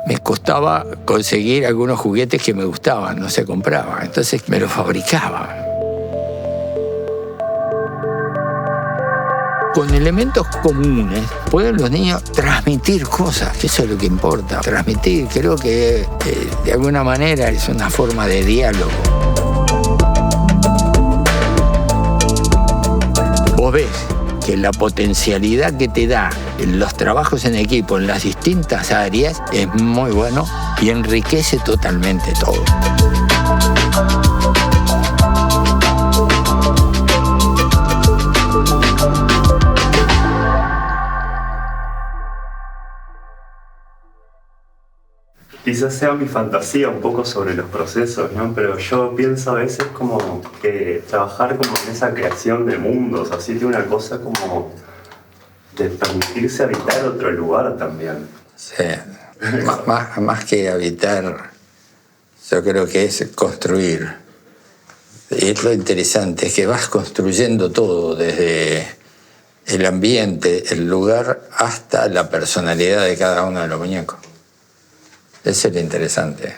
me costaba conseguir algunos juguetes que me gustaban, no se compraban, entonces me los fabricaba. Con elementos comunes pueden los niños transmitir cosas, que eso es lo que importa. Transmitir, creo que de alguna manera es una forma de diálogo. Vos ves que la potencialidad que te da los trabajos en equipo en las distintas áreas es muy bueno y enriquece totalmente todo. Quizás sea mi fantasía un poco sobre los procesos, ¿no? Pero yo pienso a veces como que trabajar como en esa creación de mundos, así de una cosa como de permitirse habitar otro lugar también. Sí, más que habitar, yo creo que es construir. Es lo interesante, es que vas construyendo todo, desde el ambiente, el lugar, hasta la personalidad de cada uno de los muñecos. Eso es lo interesante,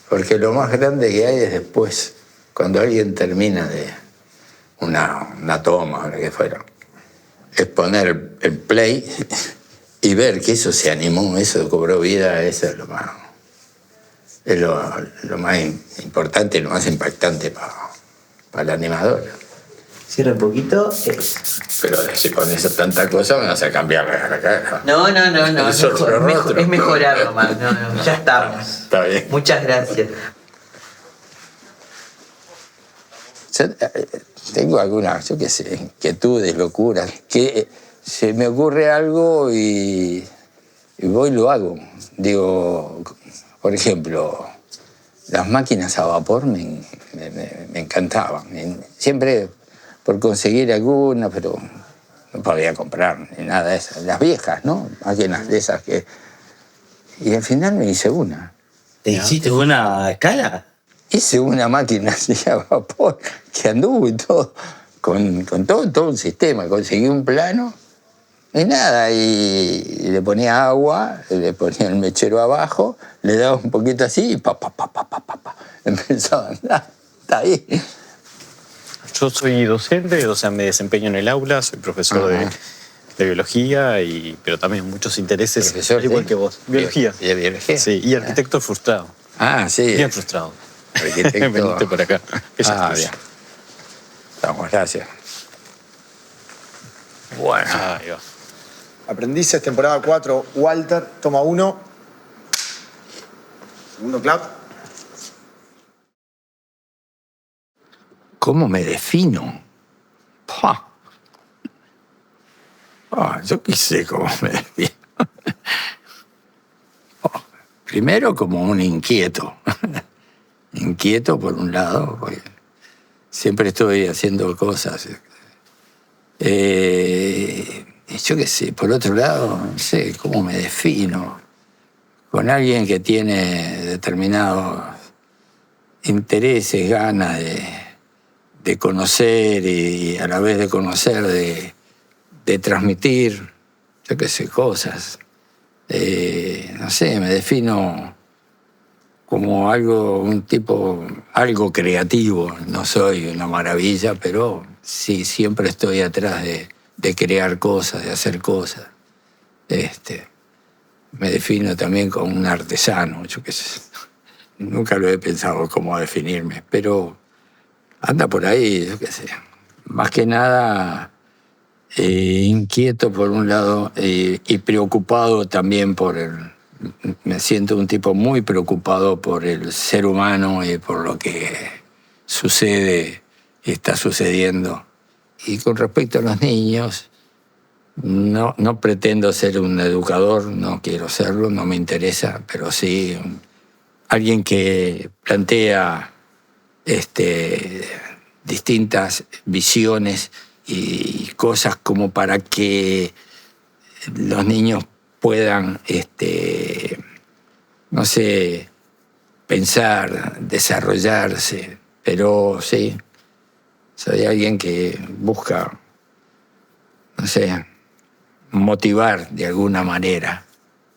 porque lo más grande que hay es después, cuando alguien termina de una toma o lo que fuera, es poner el play y ver que eso se animó, eso cobró vida. Eso es lo más importante y lo más impactante para el animador. Cierra un poquito. Pero si pones tanta cosa me vas a cambiar la cara. No. Es mejorarlo más. No, ya estamos. Está bien. Muchas gracias. Yo tengo algunas, yo qué sé, inquietudes, locuras, que se me ocurre algo y voy y lo hago. Digo, por ejemplo, las máquinas a vapor me encantaban. Siempre por conseguir alguna, pero no podía comprar ni nada de esas. Las viejas, ¿no? Máquinas de esas que... Y al final me hice una. ¿Te hiciste una a escala? Hice una máquina así a vapor que anduvo y todo, con todo un sistema. Conseguí un plano y nada, y le ponía agua, le ponía el mechero abajo, le daba un poquito así y pa. Empezaba a andar. Está ahí. Yo soy docente, o sea, me desempeño en el aula, soy profesor de biología, pero también muchos intereses, Profesor, igual ¿sí? que vos. Biología. ¿De biología? Sí, y arquitecto frustrado. Ah, sí. Bien frustrado. Arquitecto. Veniste por acá. Bien. Estamos, gracias. Bueno. Ahí va. Aprendices, temporada 4, Walter, toma 1. Segundo clap. ¿Cómo me defino? Yo qué sé cómo me defino. Primero como un inquieto. Inquieto por un lado, porque siempre estoy haciendo cosas. Yo qué sé, por otro lado, no sé cómo me defino. Con alguien que tiene determinados intereses, ganas de conocer y a la vez de conocer, de transmitir, yo qué sé, cosas. No sé, me defino como un tipo, algo creativo. No soy una maravilla, pero sí, siempre estoy atrás de crear cosas, de hacer cosas. Me defino también como un artesano, yo qué sé. Nunca lo he pensado cómo definirme, pero anda por ahí, yo qué sé. Más que nada inquieto por un lado y preocupado también me siento un tipo muy preocupado por el ser humano y por lo que sucede y está sucediendo. Y con respecto a los niños, no pretendo ser un educador, no quiero serlo, no me interesa, pero sí alguien que plantea distintas visiones y cosas como para que los niños puedan, no sé, pensar, desarrollarse, pero sí, soy alguien que busca, no sé, motivar de alguna manera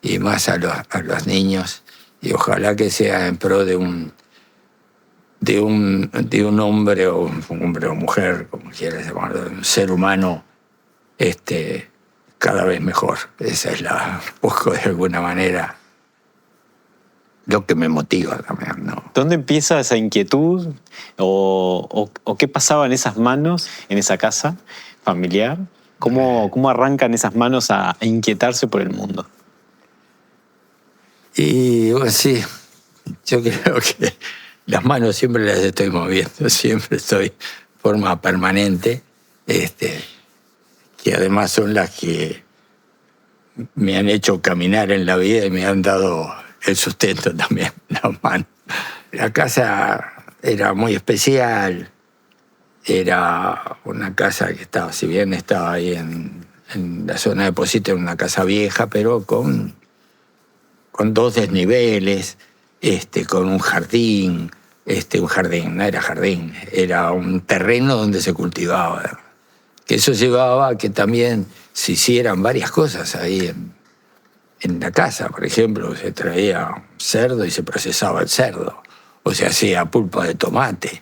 y más a los niños, y ojalá que sea en pro de un hombre o mujer, como quieras llamarlo, de un ser humano cada vez mejor. Esa es busco de alguna manera lo que me motiva también, ¿no? ¿Dónde empieza esa inquietud o qué pasaba en esas manos, en esa casa familiar? ¿Cómo arrancan esas manos a inquietarse por el mundo? Y bueno, sí, yo creo que las manos siempre las estoy moviendo, siempre estoy de forma permanente, que además son las que me han hecho caminar en la vida y me han dado el sustento también, las manos. La casa era muy especial, era una casa que estaba, si bien estaba ahí en la zona de Posito, era una casa vieja, pero con 2 desniveles, con un jardín, no era jardín, era un terreno donde se cultivaba. Que eso llevaba a que también se hicieran varias cosas ahí en la casa. Por ejemplo, se traía cerdo y se procesaba el cerdo, o se hacía pulpa de tomate,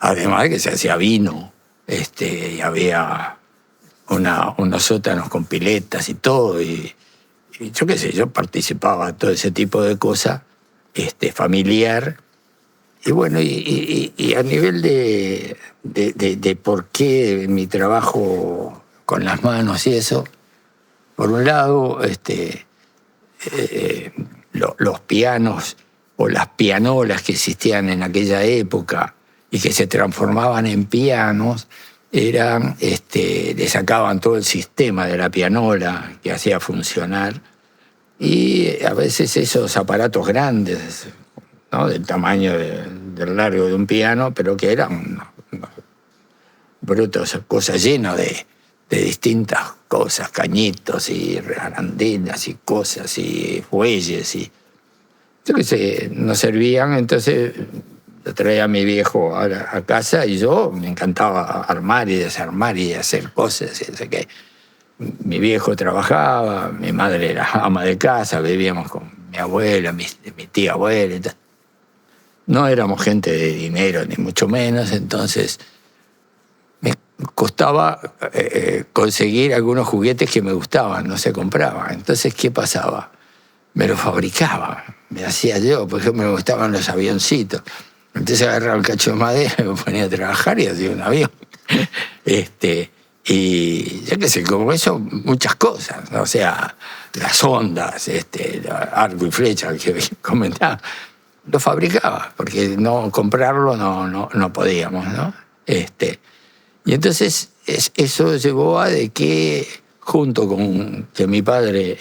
además de que se hacía vino, y había unos sótanos con piletas y todo, y yo qué sé, yo participaba en todo ese tipo de cosas, familiar. Y bueno, y a nivel de por qué mi trabajo con las manos y eso, por un lado, los pianos o las pianolas que existían en aquella época y que se transformaban en pianos, le sacaban todo el sistema de la pianola que hacía funcionar, y a veces esos aparatos grandes, ¿no?, del tamaño del largo de un piano, pero que eran brutos, cosas llenas de distintas cosas, cañitos y arandelas y cosas y fuelles y yo qué sé, nos servían. Entonces lo traía a mi viejo a casa y yo me encantaba armar y desarmar y hacer cosas. Y que mi viejo trabajaba, mi madre era ama de casa, vivíamos con mi abuela, mi tía abuela y tal. No éramos gente de dinero, ni mucho menos, entonces me costaba conseguir algunos juguetes que me gustaban, no se compraban. Entonces, ¿qué pasaba? Me los fabricaba, me hacía yo, por ejemplo, me gustaban los avioncitos. Entonces agarraba el cacho de madera, me ponía a trabajar y hacía un avión. Y yo qué sé, como eso, muchas cosas, ¿no? O sea, las ondas, arco y flecha que comentaba. Lo fabricaba, porque no comprarlo no podíamos, ¿no? Y entonces eso llevó a de que, junto con que mi padre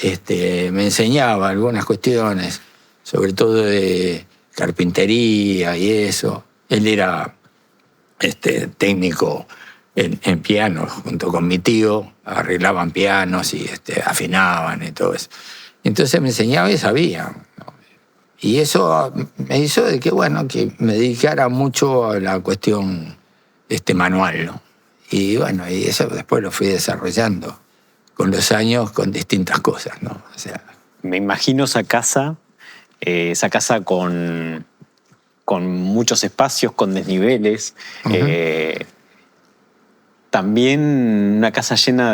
me enseñaba algunas cuestiones, sobre todo de carpintería y eso, él era técnico en pianos, junto con mi tío, arreglaban pianos y afinaban y todo eso. Entonces me enseñaba y sabía, ¿no? Y eso me hizo de que, bueno, que me dedicara mucho a la cuestión manual, ¿no? Y bueno, y eso después lo fui desarrollando con los años con distintas cosas, ¿no? O sea, me imagino esa casa con muchos espacios, con desniveles. Uh-huh. También una casa llena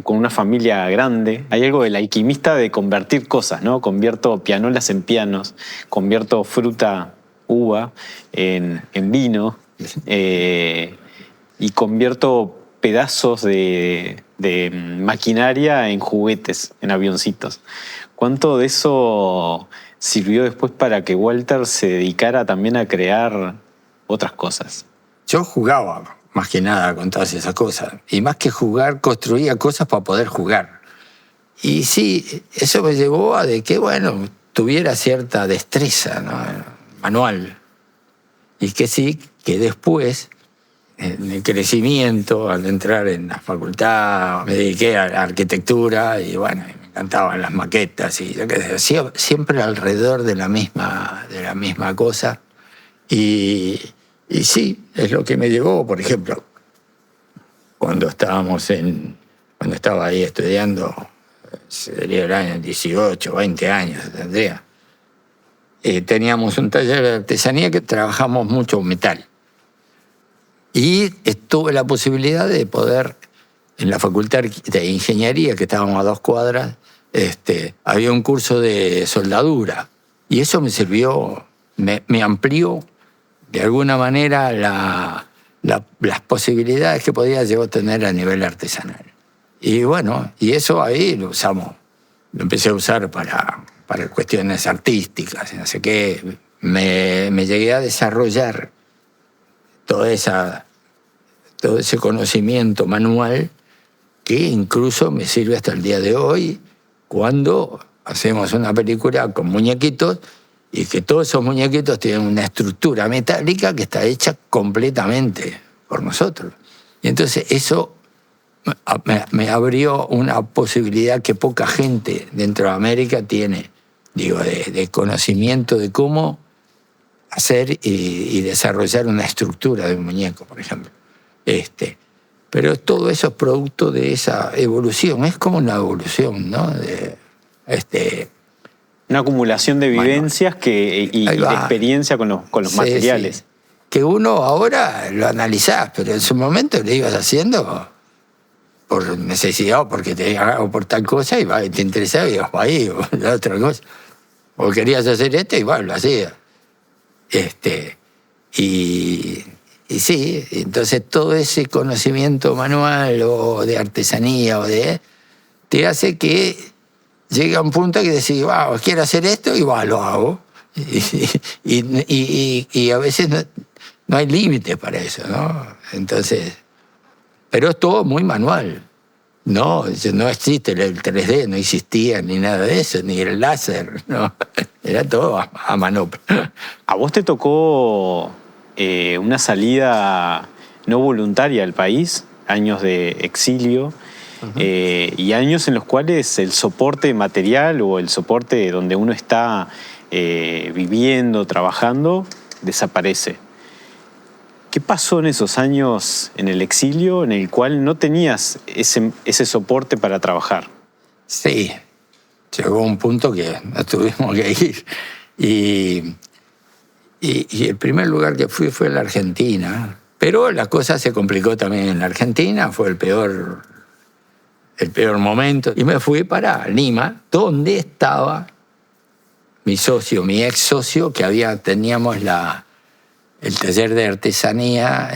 con una familia grande. Hay algo del alquimista de convertir cosas, ¿no? Convierto pianolas en pianos, convierto fruta, uva, en vino, y convierto pedazos de maquinaria en juguetes, en avioncitos. ¿Cuánto de eso sirvió después para que Walter se dedicara también a crear otras cosas? Yo jugaba más que nada con todas esas cosas. Y más que jugar, construía cosas para poder jugar. Y sí, eso me llevó a de que, bueno, tuviera cierta destreza, ¿no?, manual. Y que sí, que después, en el crecimiento, al entrar en la facultad, me dediqué a la arquitectura y, bueno, me encantaban las maquetas. Y yo qué sé, siempre alrededor de la misma cosa. Y sí, es lo que me llevó, por ejemplo, cuando estaba ahí estudiando sería el año 18, 20 años tendría. Teníamos un taller de artesanía que trabajamos mucho metal. Y tuve la posibilidad de poder, en la Facultad de Ingeniería, que estábamos a 2 cuadras, había un curso de soldadura. Y eso me sirvió, me amplió de alguna manera las posibilidades que podía yo tener a nivel artesanal. Y bueno, y eso ahí lo usamos, lo empecé a usar para cuestiones artísticas, y no sé qué. Me llegué a desarrollar todo ese conocimiento manual que incluso me sirve hasta el día de hoy cuando hacemos una película con muñequitos y que todos esos muñequitos tienen una estructura metálica que está hecha completamente por nosotros. Y entonces eso me abrió una posibilidad que poca gente dentro de América tiene, de conocimiento de cómo hacer y desarrollar una estructura de un muñeco, por ejemplo. Pero todo eso es producto de esa evolución, es como una evolución, ¿no? Una acumulación de vivencias y de experiencia con los materiales. Sí. Que uno ahora lo analizás, pero en su momento lo ibas haciendo por necesidad o porque o por tal cosa y te interesaba y ibas para ahí o la otra cosa. O querías hacer esto y lo hacías. Y sí, entonces todo ese conocimiento manual o de artesanía te hace que llegue a un punto que decís, quiero hacer esto y lo hago. Y a veces no hay límites para eso, ¿no? Entonces, pero es todo muy manual. No existe el 3D, no existía ni nada de eso, ni el láser, no. Era todo a mano. ¿A vos te tocó una salida no voluntaria al país? Años de exilio. Uh-huh. Y años en los cuales el soporte material o el soporte donde uno está viviendo, trabajando, desaparece. ¿Qué pasó en esos años en el exilio en el cual no tenías ese soporte para trabajar? Sí, llegó un punto que nos tuvimos que ir. Y el primer lugar que fui fue la Argentina. Pero la cosa se complicó también en la Argentina, fue el peor momento. Y me fui para Lima, donde estaba mi socio, mi ex socio, que teníamos el taller de artesanía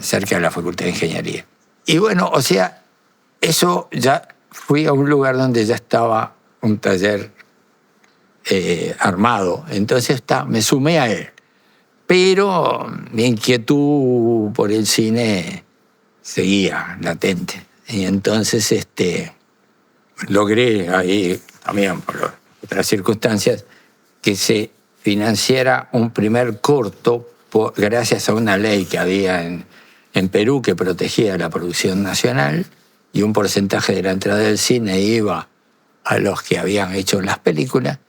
cerca de la Facultad de Ingeniería. Y bueno, o sea, eso ya fui a un lugar donde ya estaba un taller armado. Entonces me sumé a él. Pero mi inquietud por el cine seguía latente. Y entonces logré ahí, también por otras circunstancias, que se financiara un primer corto gracias a una ley que había en Perú que protegía la producción nacional y un porcentaje de la entrada del cine iba a los que habían hecho las películas.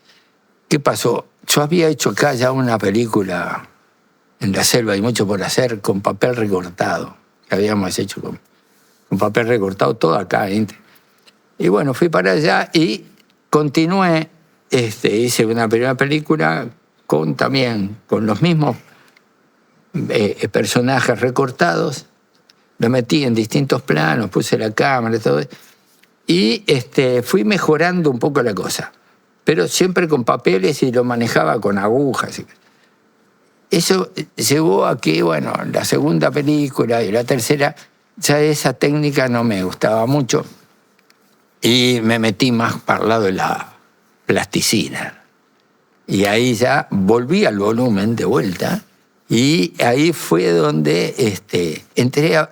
¿Qué pasó? Yo había hecho acá ya una película en la selva, hay mucho por hacer, con papel recortado, que habíamos hecho con papel recortado todo acá. Y bueno, fui para allá y continué, hice una primera película también con los mismos personajes recortados, lo metí en distintos planos, puse la cámara y todo, y fui mejorando un poco la cosa, pero siempre con papeles y lo manejaba con agujas. Eso llevó a que, bueno, la segunda película y la tercera, ya esa técnica no me gustaba mucho y me metí más para el lado de la plasticina. Y ahí ya volví al volumen de vuelta. Y ahí fue donde entré a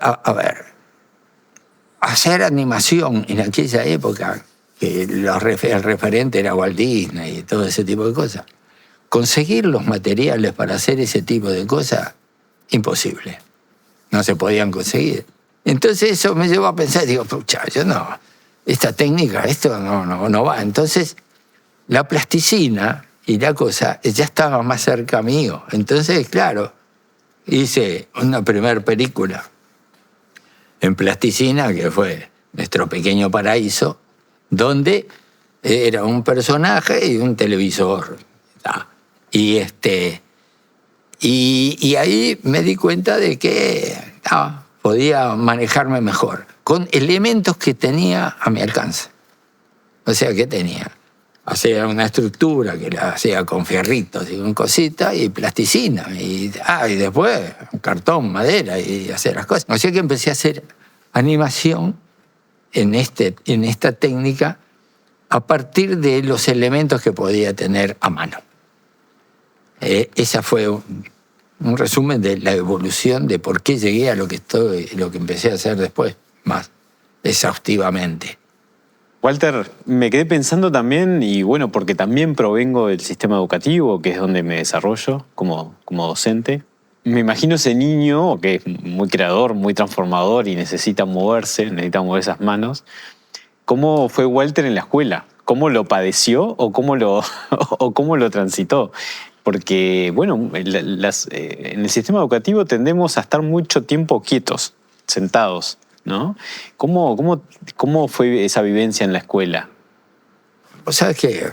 hacer animación en aquella época, que el referente era Walt Disney y todo ese tipo de cosas. Conseguir los materiales para hacer ese tipo de cosas, imposible. No se podían conseguir. Entonces eso me llevó a pensar, digo, pucha, yo no, esta técnica, esto no va. Entonces la plasticina y la cosa ya estaba más cerca mío. Entonces, claro, hice una primera película en plasticina, que fue Nuestro Pequeño Paraíso, donde Era un personaje y un televisor. Y ahí me di cuenta de que podía manejarme mejor, con elementos que tenía a mi alcance. O sea, ¿qué tenía? Hacía una estructura que la hacía con fierritos y con cositas y plasticina. Y después cartón, madera y hacer las cosas. O sea que empecé a hacer animación en esta técnica a partir de los elementos que podía tener a mano. Esa fue un resumen de la evolución de por qué llegué a lo que empecé a hacer después, más exhaustivamente. Walter, me quedé pensando también, y bueno, porque también provengo del sistema educativo, que es donde me desarrollo como docente. Me imagino ese niño que es muy creador, muy transformador y necesita mover esas manos. ¿Cómo fue Walter en la escuela? ¿Cómo lo padeció o cómo lo transitó? Porque, bueno, en el sistema educativo tendemos a estar mucho tiempo quietos, sentados, ¿no? ¿Cómo fue esa vivencia en la escuela? Vos sabés que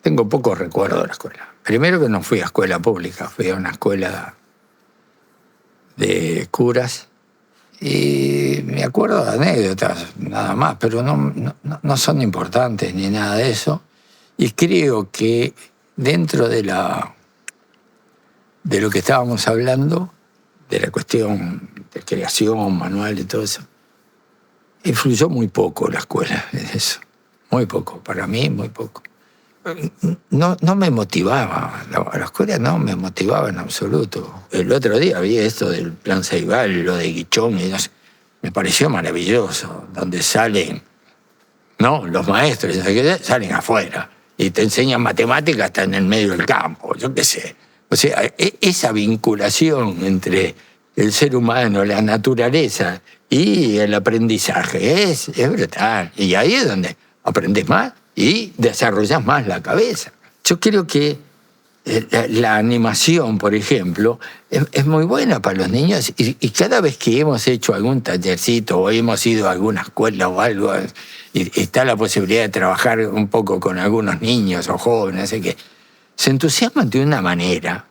tengo pocos recuerdos de la escuela. Primero que no fui a escuela pública, fui a una escuela de curas y me acuerdo de anécdotas, nada más, pero no son importantes ni nada de eso. Y creo que dentro de lo que estábamos hablando, de la cuestión de creación, manual y todo eso, influyó muy poco la escuela en eso. Muy poco, para mí muy poco. No me motivaba, la escuela no me motivaba en absoluto. El otro día vi esto del Plan Ceibal, lo de Guichón, y no sé, me pareció maravilloso, donde salen, los maestros salen afuera y te enseñan matemáticas hasta en el medio del campo, yo qué sé. O sea, esa vinculación entre el ser humano, la naturaleza y el aprendizaje es brutal. Y ahí es donde aprendes más y desarrollas más la cabeza. Yo creo que la animación, por ejemplo, es muy buena para los niños y cada vez que hemos hecho algún tallercito o hemos ido a alguna escuela o algo y está la posibilidad de trabajar un poco con algunos niños o jóvenes, así que se entusiasman de una manera,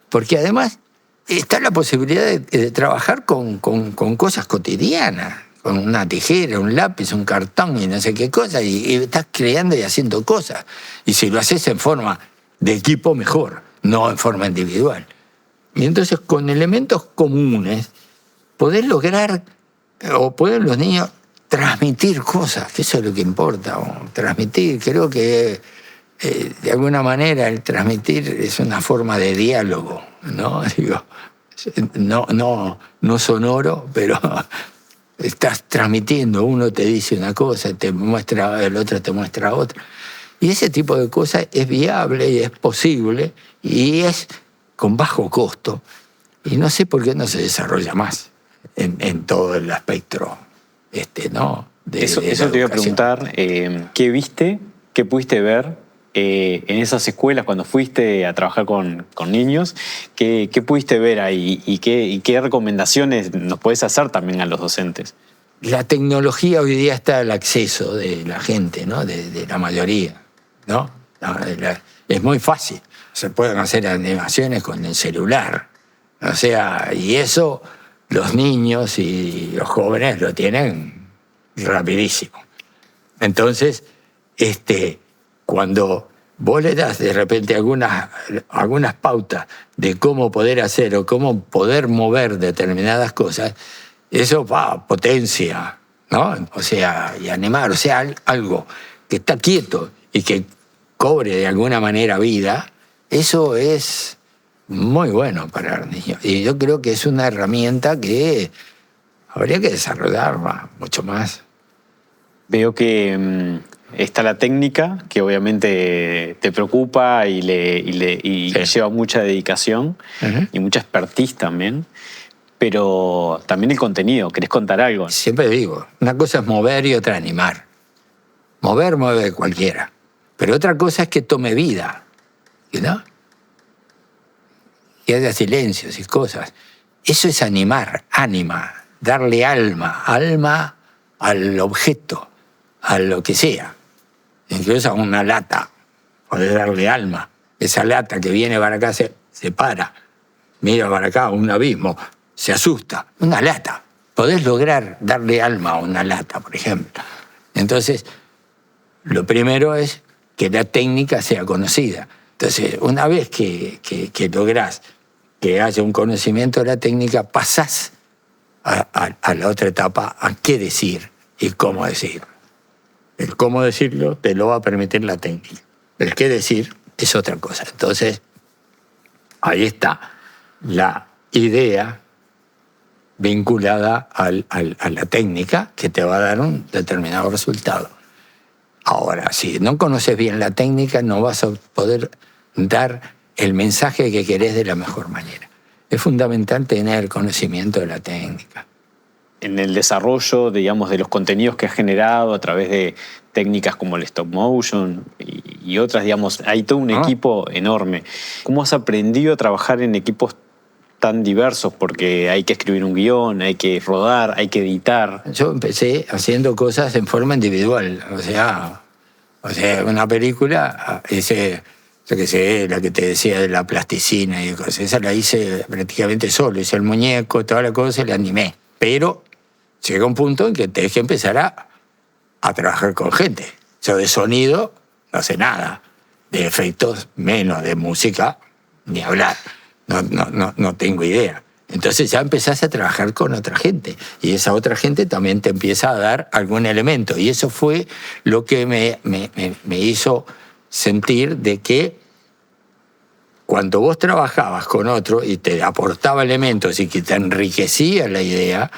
porque además está la posibilidad de trabajar con cosas cotidianas, con una tijera, un lápiz, un cartón y no sé qué cosa, y estás creando y haciendo cosas. Y si lo haces en forma de equipo, mejor, no en forma individual. Y entonces, con elementos comunes, podés lograr, o pueden los niños transmitir cosas, que eso es lo que importa. Transmitir, creo que de alguna manera el transmitir es una forma de diálogo, ¿no? Digo, no sonoro, pero estás transmitiendo, uno te dice una cosa, el otro te muestra otra. Y ese tipo de cosas es viable y es posible y es con bajo costo. Y no sé por qué no se desarrolla más en todo el espectro, ¿no? Eso te iba a preguntar, ¿qué viste, qué pudiste ver en esas escuelas cuando fuiste a trabajar con niños? ¿Qué pudiste ver ahí y qué recomendaciones nos podés hacer también a los docentes? La tecnología hoy día está al acceso de la gente, ¿no? De la mayoría, ¿no? Es muy fácil. Se pueden hacer animaciones con el celular. O sea, y eso los niños y los jóvenes lo tienen rapidísimo. Entonces, cuando vos le das de repente algunas pautas de cómo poder hacer o cómo poder mover determinadas cosas, eso potencia, ¿no? O sea, y animar, o sea, algo que está quieto y que cobre de alguna manera vida, eso es muy bueno para los niños. Y yo creo que es una herramienta que habría que desarrollar mucho más. Veo que está la técnica, que obviamente te preocupa y sí, lleva mucha dedicación y mucha expertise también, pero también el contenido. ¿Querés contar algo? Siempre digo, una cosa es mover y otra animar. Mover mueve cualquiera, pero otra cosa es que tome vida, ¿no? Y haya silencios y cosas. Eso es animar, darle alma al objeto, a lo que sea. Incluso a una lata, podés darle alma. Esa lata que viene para acá se para, mira para acá, un abismo, se asusta. Una lata. Podés lograr darle alma a una lata, por ejemplo. Entonces, lo primero es que la técnica sea conocida. Entonces, una vez que lográs que haya un conocimiento de la técnica, pasás a la otra etapa, a qué decir y cómo decir. El cómo decirlo te lo va a permitir la técnica. El qué decir es otra cosa. Entonces, ahí está la idea vinculada a la técnica que te va a dar un determinado resultado. Ahora, si no conoces bien la técnica, no vas a poder dar el mensaje que querés de la mejor manera. Es fundamental tener conocimiento de la técnica. En el desarrollo, digamos, de los contenidos que has generado a través de técnicas como el stop motion y otras, digamos, hay todo un equipo enorme. ¿Cómo has aprendido a trabajar en equipos tan diversos? Porque hay que escribir un guión, hay que rodar, hay que editar. Yo empecé haciendo cosas en forma individual. O sea una película, yo qué sé, la que te decía de la plasticina y cosas, esa la hice prácticamente solo. Hice el muñeco, toda la cosa, la animé. Pero llega un punto en que tenés que empezar a trabajar con gente. Yo de sonido no sé nada, de efectos menos, de música ni hablar. No tengo idea. Entonces ya empezás a trabajar con otra gente y esa otra gente también te empieza a dar algún elemento. Y eso fue lo que me hizo sentir de que cuando vos trabajabas con otro y te aportaba elementos y que te enriquecía la idea,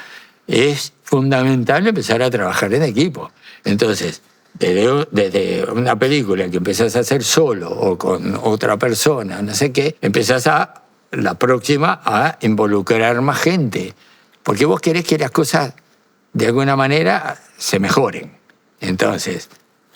es fundamental empezar a trabajar en equipo. Entonces, desde una película que empezás a hacer solo o con otra persona, no sé qué, empezás la próxima a involucrar más gente. Porque vos querés que las cosas, de alguna manera, se mejoren. Entonces,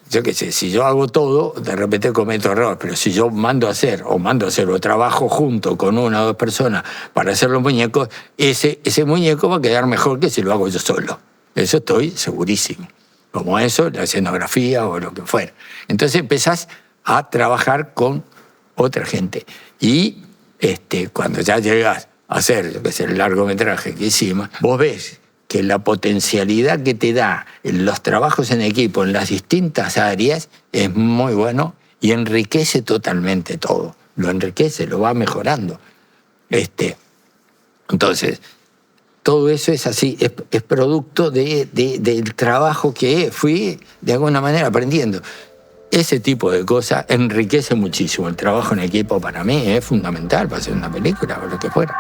yo qué sé, si yo hago todo, de repente cometo errores, pero si yo mando a hacer o trabajo junto con una o dos personas para hacer los muñecos, ese muñeco va a quedar mejor que si lo hago yo solo. Eso estoy segurísimo. Como eso, la escenografía o lo que fuera. Entonces empezás a trabajar con otra gente. Y cuando ya llegas a hacer, yo qué sé, el largometraje que hicimos, vos ves que la potencialidad que te da los trabajos en equipo en las distintas áreas es muy bueno y enriquece totalmente todo. Lo enriquece, lo va mejorando. Entonces, todo eso es así, es producto del trabajo que fui de alguna manera aprendiendo. Ese tipo de cosas enriquece muchísimo. El trabajo en equipo para mí es fundamental para hacer una película o lo que fuera.